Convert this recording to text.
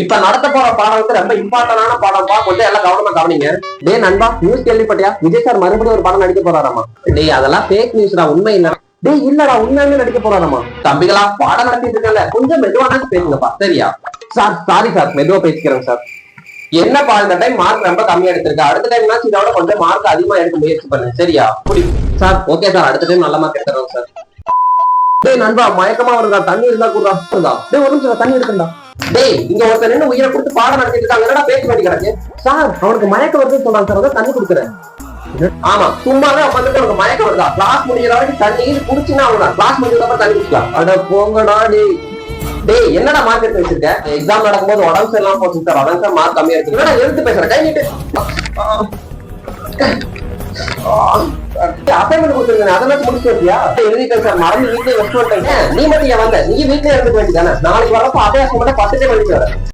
இப்ப நடத்த போற பாடம் வந்து ரொம்ப இம்பார்ட்டன்டான பாடம்பா, கொஞ்சம் எல்லாம் கவனமா கவனிங்க. டே நண்பா, நியூஸ் கேள்விப்பட்டியா? விஜய் சார் மறுபடியும் ஒரு படம் நடிக்க போறாராமா. டேய் அதெல்லாம் ஃபேக் நியூஸ்டா, உண்மை இல்ல. டேய் இல்லடா, உண்மையாவே நடிக்க போறாராமா. தம்பிகளா, பாடம் நடத்திட்டு இருக்கல, கொஞ்சம் மெதுவான பேசுங்கப்பா, சரியா? சார் சாரி சார், மெதுவா பேசிக்கிறேன் சார். என்னப்பா இந்த டைம் மார்க் ரொம்ப கம்மியா எடுத்திருக்க, அடுத்த டைம் இதோட கொஞ்சம் மார்க் அதிகமா எடுக்க முயற்சி பண்ணு, சரியா? சார் ஓகே சார், அடுத்த டைம் நல்ல மார்க் எடுத்துறோம் சார். டேய் நண்பா, மயக்கமா வருதா? தண்ணி இருந்தா கூடா. டேய் ஒரு நிமிஷம், தண்ணி எடுக்கண்டா. டேய் இங்க ஒருத்தர் நின்று உயிரை கொடுத்து பாடம் நடத்திட்டு இருக்காங்க, என்னடா பேச்சு பண்ணி கிடக்கு? சார் அவனுக்கு மயக்கம் வருதுன்னு சொன்னாங்க சார், அதான் தண்ணி கொடுக்குறேன். ஆமா, சும்மாவே உட்காந்துட்டு அவனுக்கு மயக்கம் வருதா? கிளாஸ் முடிகிற வரைக்கும் தண்ணி குடிச்சுன்னா அவனா கிளாஸ் முடிஞ்சதுக்கு அப்புறம் தண்ணி குடிக்கலாம். அட போங்கடா. டேய் டேய் என்னடா மார்க் எடுத்து வச்சிருக்க? எக்ஸாம் நடக்கும்போது உடம்பு சரியில்லாம போச்சு சார், அதான் சார் மார்க் கம்மியா இருக்கு. என்னடா எடுத்து பேசுற? கை நீட்டு. அசைன்மெண்ட் கொடுத்துருங்க, அதெல்லாம் முடிச்சு வச்சியா? எழுதிட்டேன் சார், மறந்து வீட்டுல வச்சு. நீ மட்டும் ஏன் வந்த? நீ வீட்டுல இருந்து வேண்டியதானே? நாளைக்கு வரப்போ அதே அசைன்மெண்ட் 10 பண்ணிட்டு வர.